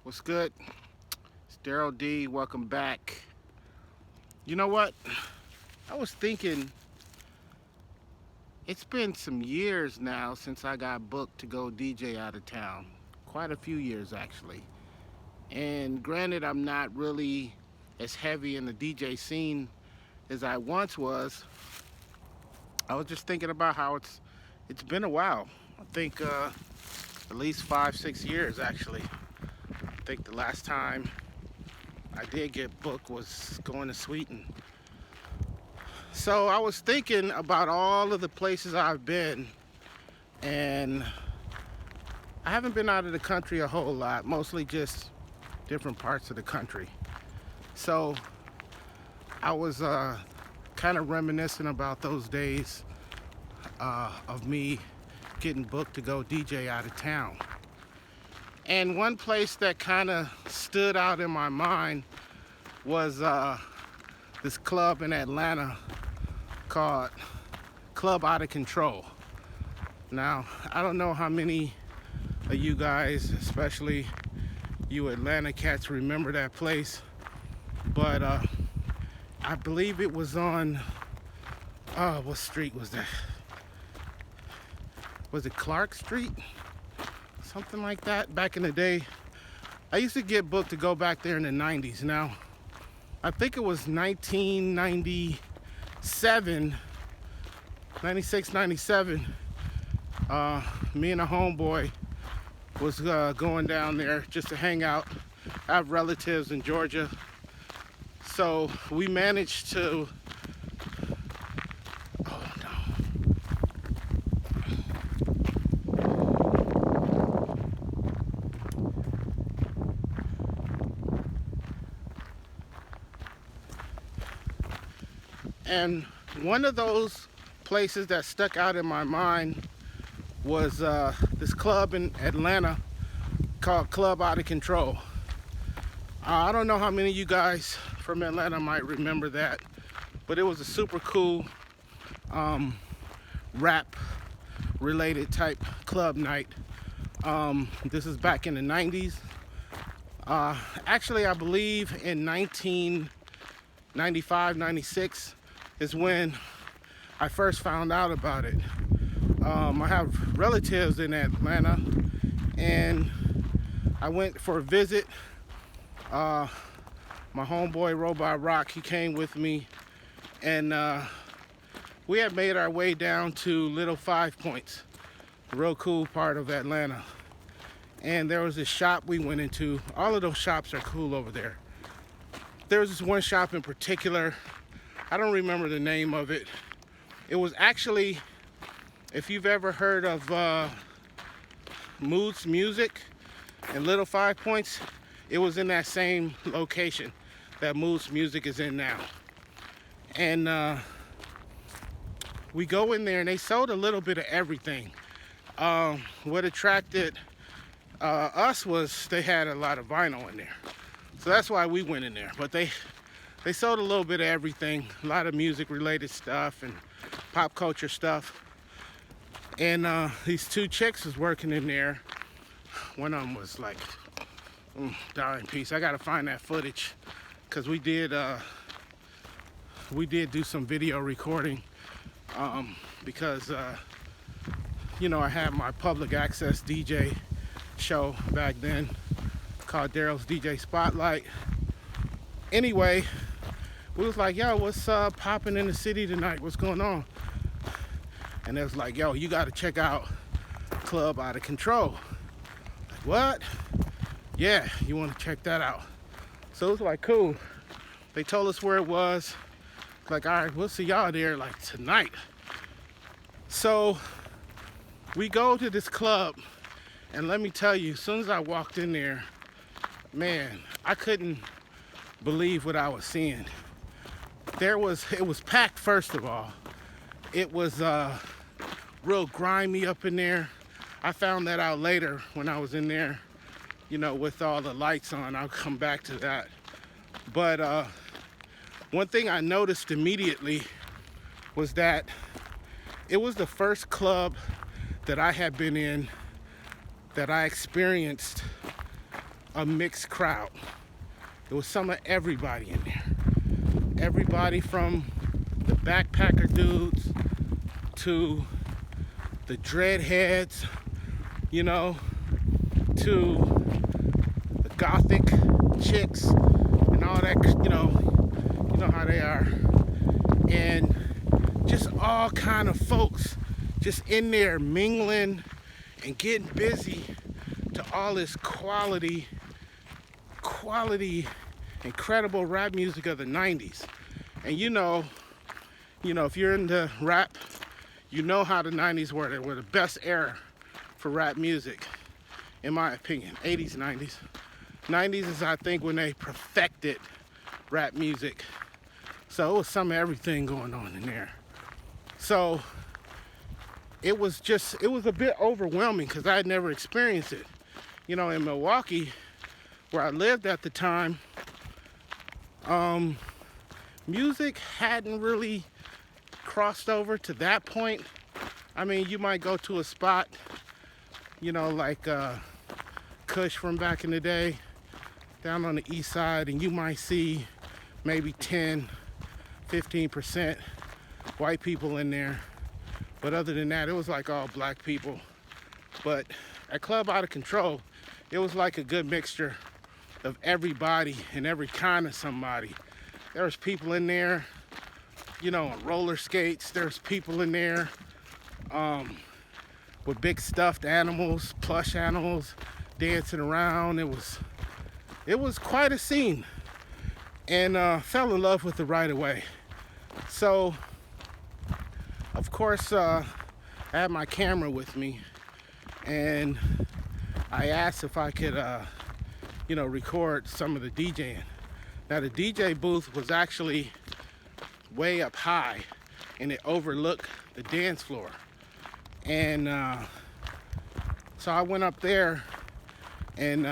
What's good? It's Daryl D. Welcome back. You know what? I was thinking it's been some years now since I got booked to go DJ out of town. Quite a few years, actually. And granted, I'm not really as heavy in the DJ scene as I once was. I was just thinking about how it's been a while. I think at least 5, 6 years, actually. I think the last time I did get booked was going to Sweden. So I was thinking about all of the places I've been, and I haven't been out of the country a whole lot, mostly just different parts of the country. So I was kind of reminiscing about those days of me getting booked to go DJ out of town. And one place that kind of stood out in my mind was this club in Atlanta called Club Out of Control. Now, I don't know how many of you guys, especially you Atlanta cats, remember that place, but I believe it was on, what street was that? Was it Clark Street? Something like that. Back in the day, I used to get booked to go back there in the 90s. Now, I think it was 1997, 96, 97. Me and a homeboy was going down there just to hang out. I have relatives in Georgia. So we managed to, oh no. And one of those places that stuck out in my mind was this club in Atlanta called Club Out of Control. I don't know how many of you guys from Atlanta might remember that, but it was a super cool rap related type club night. This is back in the 90s. Actually, I believe in 1995, 96 is when I first found out about it. I have relatives in Atlanta, and I went for a visit. My homeboy Robot Rock, he came with me, and we had made our way down to Little Five Points, a real cool part of Atlanta. And there was this shop we went into. All of those shops are cool over there. There was this one shop in particular. I don't remember the name of it. It was actually, if you've ever heard of Moods Music and Little Five Points, it was in that same location that Moods Music is in now. And we go in there, and they sold a little bit of everything. What attracted us was they had a lot of vinyl in there. So that's why we went in there. But they sold a little bit of everything, a lot of music related stuff and pop culture stuff. And these two chicks was working in there. One of them was like, die in peace. I gotta find that footage, because we did do some video recording, because I had my public access DJ show back then called Daryl's DJ Spotlight. Anyway, we was like, yo, what's popping in the city tonight? What's going on? And it was like, yo, you gotta check out Club Out of Control. Like, what? Yeah, you wanna check that out. So it was like, cool. They told us where it was. Like, all right, we'll see y'all there like tonight. So we go to this club, and let me tell you, as soon as I walked in there, man, I couldn't believe what I was seeing. It was packed, first of all. It was real grimy up in there. I found that out later when I was in there, with all the lights on. I'll come back to that. But one thing I noticed immediately was that it was the first club that I had been in that I experienced a mixed crowd. It was some of everybody in there. Everybody from the backpacker dudes to the dreadheads, you know, to the gothic chicks and all that, you know how they are. And just all kind of folks just in there mingling and getting busy to all this quality, incredible rap music of the 90s. And you know, if you're into rap, you know how the 90s were. They were the best era for rap music, in my opinion. 80s, 90s. 90s is, I think, when they perfected rap music. So it was some of everything going on in there. So it was a bit overwhelming because I had never experienced it. You know, in Milwaukee, where I lived at the time, music hadn't really crossed over to that point. I mean, you might go to a spot, you know, like Kush from back in the day, down on the east side, and you might see maybe 10-15% white people in there. But other than that, it was like all black people. But at Club Out of Control, it was like a good mixture of everybody and every kind of somebody. There was people in there, you know, on roller skates. There's people in there with big stuffed animals, plush animals, dancing around. It was quite a scene, and fell in love with it right away. So, of course, I had my camera with me, and I asked if I could, you know, record some of the DJing. Now, the DJ booth was actually way up high, and it overlooked the dance floor. And so I went up there, and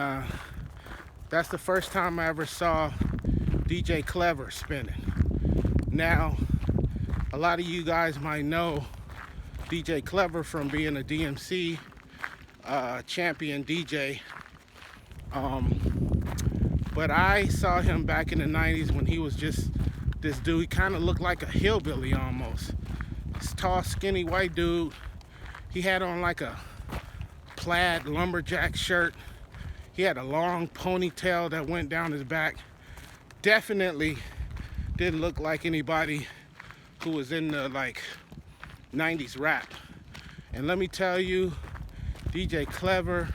that's the first time I ever saw DJ Clever spinning. Now, a lot of you guys might know DJ Clever from being a DMC champion DJ. But I saw him back in the 90s when he was just this dude. He kind of looked like a hillbilly almost. This tall, skinny white dude. He had on like a plaid lumberjack shirt. He had a long ponytail that went down his back. Definitely didn't look like anybody who was in the like 90s rap. And let me tell you, DJ Clever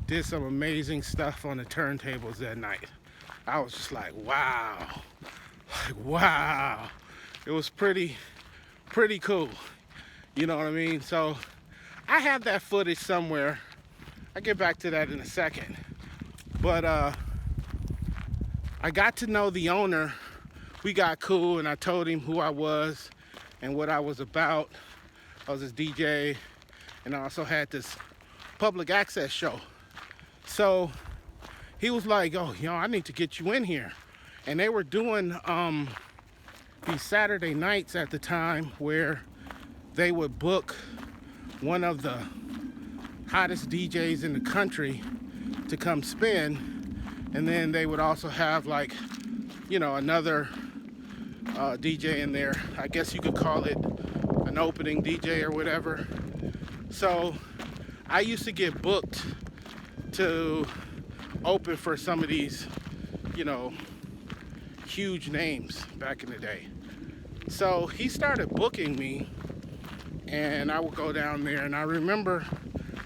did some amazing stuff on the turntables that night. I was just like, wow. Like, wow. It was pretty cool. You know what I mean? So I have that footage somewhere. I'll get back to that in a second. But I got to know the owner. We got cool, and I told him who I was and what I was about. I was his DJ, and I also had this public access show. So he was like, oh, you know, I need to get you in here. And they were doing these Saturday nights at the time where they would book one of the hottest DJs in the country to come spin. And then they would also have, like, you know, another DJ in there. I guess you could call it an opening DJ or whatever. So I used to get booked to open for some of these, you know, huge names back in the day. So he started booking me, and I would go down there. And I remember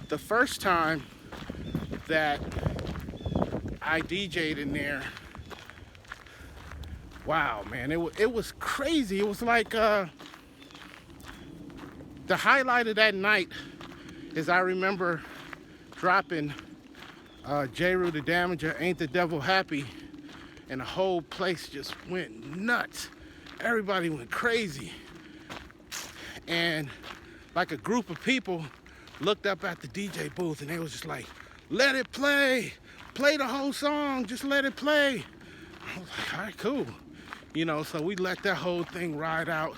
the first time that I DJ'd in there, wow, man, it was crazy. It was like the highlight of that night is I remember dropping J-Rue the Damager, Ain't the Devil Happy, and the whole place just went nuts. Everybody went crazy. And like a group of people looked up at the DJ booth, and they was just like, let it play. Play the whole song, just let it play. I was like, all right, cool. You know, so we let that whole thing ride out,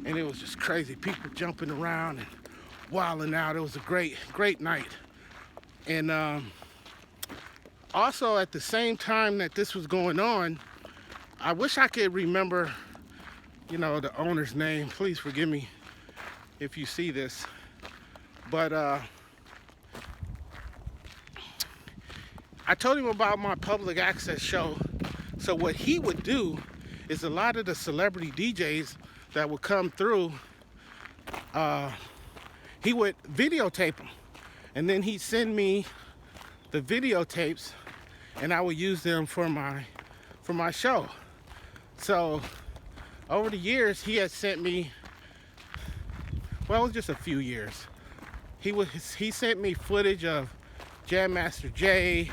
and it was just crazy. People jumping around and wilding out. It was a great night. And Also, at the same time that this was going on, I wish I could remember, the owner's name. Please forgive me if you see this. But I told him about my public access show. So what he would do is a lot of the celebrity DJs that would come through, he would videotape them. And then he'd send me the videotapes and I would use them for my show. So over the years, he had sent me, well, it was just a few years. He sent me footage of Jam Master Jay,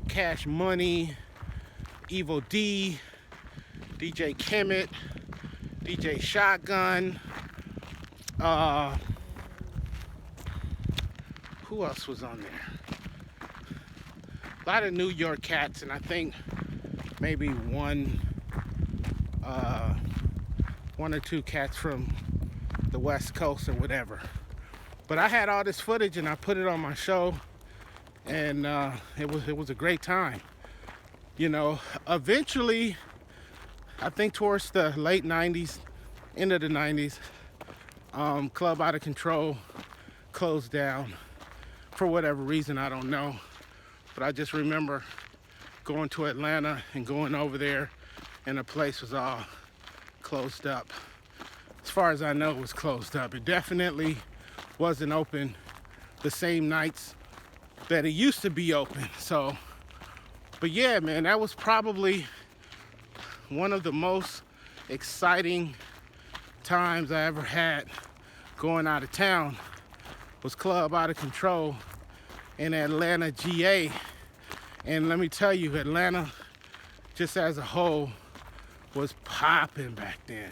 Cash Money, Evil D, DJ Kemet, DJ Shotgun. Who else was on there? A lot of New York cats, and I think maybe one or two cats from the West Coast or whatever. But I had all this footage and I put it on my show, and it was a great time. Eventually, I think towards the late 90s, end of the 90s, Club Out of Control closed down for whatever reason, I don't know. But I just remember going to Atlanta and going over there, and the place was all closed up. As far as I know, it was closed up. It definitely wasn't open the same nights that it used to be open. So, but yeah, man, that was probably one of the most exciting times I ever had going out of town. Was Club Out of Control in Atlanta, GA. And let me tell you, Atlanta, just as a whole, was popping back then.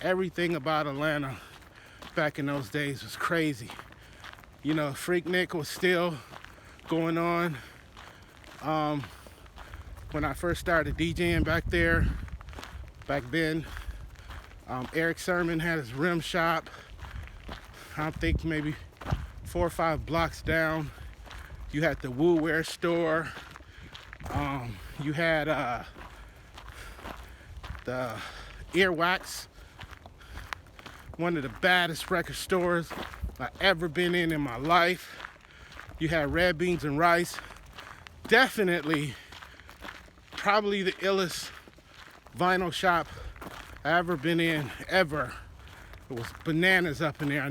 Everything about Atlanta back in those days was crazy. Freaknik was still going on. When I first started DJing back then, Eric Sermon had his rim shop. I think maybe 4 or 5 blocks down. You had the Woo Wear store. You had the Earwax, one of the baddest record stores I've ever been in my life. You had Red Beans and Rice. Definitely, probably the illest vinyl shop I ever been in, ever. It was bananas up in there.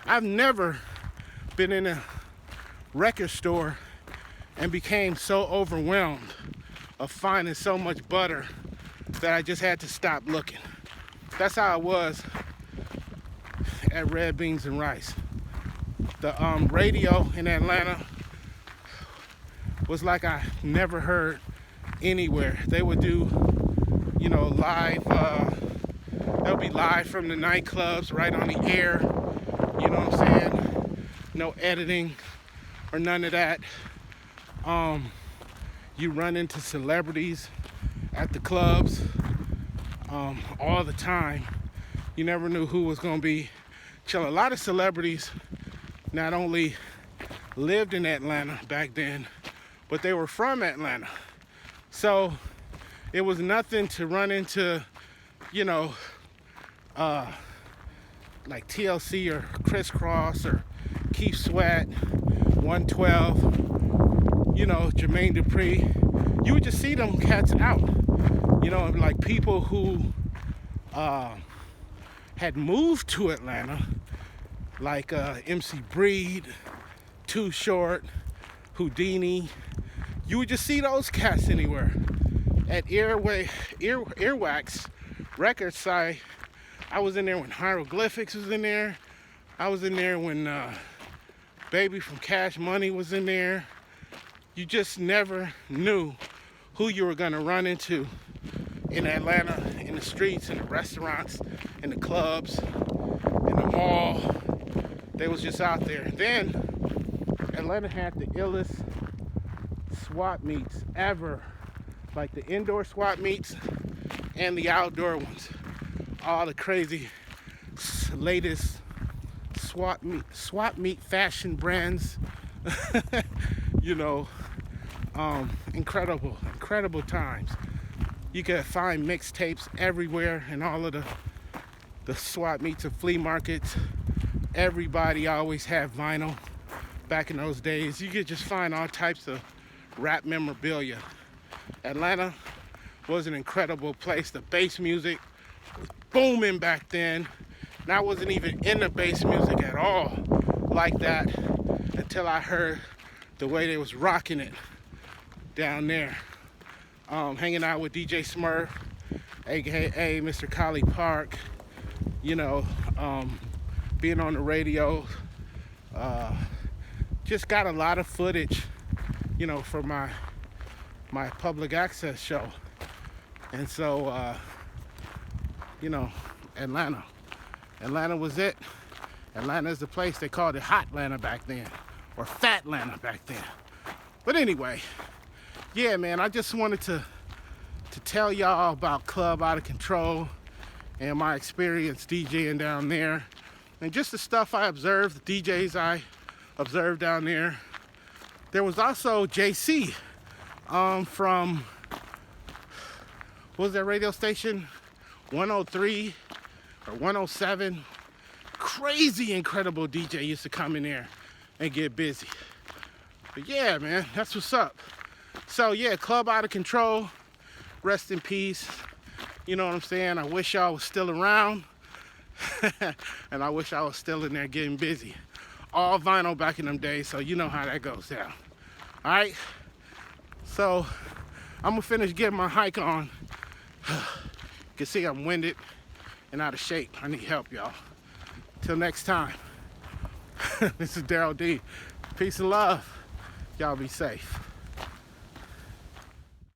I've never been in a record store and became so overwhelmed of finding so much butter that I just had to stop looking. That's how I was at Red Beans and Rice. The radio in Atlanta was like I never heard anywhere. They would do, live, they'll be live from the nightclubs right on the air, you know what I'm saying? No editing or none of that. You run into celebrities at the clubs all the time. You never knew who was going to be chilling. A lot of celebrities not only lived in Atlanta back then, but they were from Atlanta. So it was nothing to run into, like TLC or Crisscross or Keith Sweat, 112, Jermaine Dupri. You would just see them cats out, like people who had moved to Atlanta, like MC Breed, Too Short, Houdini. You would just see those cats anywhere. At Earwax Records, I was in there when Hieroglyphics was in there. I was in there when Baby from Cash Money was in there. You just never knew who you were gonna run into in Atlanta, in the streets, in the restaurants, in the clubs, in the mall. They was just out there. And then Atlanta had the illest swap meets ever, like the indoor swap meets and the outdoor ones. All the crazy latest swap meet fashion brands, Incredible times. You could find mixtapes everywhere in all of the swap meets and flea markets. Everybody always had vinyl back in those days. You could just find all types of rap memorabilia. Atlanta was an incredible place. The bass music was booming back then. And I wasn't even into bass music at all like that until I heard the way they was rocking it down there. Hanging out with DJ Smurf, aka Mr. Collie Park, you know, being on the radio. Just got a lot of footage, you know, for my public access show. And so, you know, Atlanta was it. Atlanta is the place. They called it Hot Atlanta back then, or Fat Atlanta back then. But anyway, yeah, man, I just wanted to tell y'all about Club Out of Control and my experience DJing down there, and just the stuff I observed, the DJs I observed down there. There was also JC from, what was that radio station? 103 or 107. Crazy, incredible DJ used to come in there and get busy. But yeah, man, that's what's up. So yeah, Club Out of Control, rest in peace. You know what I'm saying? I wish y'all was still around. And I wish I was still in there getting busy. All vinyl back in them days, so you know how that goes down. All right? So I'm gonna finish getting my hike on. You can see I'm winded and out of shape. I need help, y'all. Till next time. This is Daryl D. Peace and love. Y'all be safe.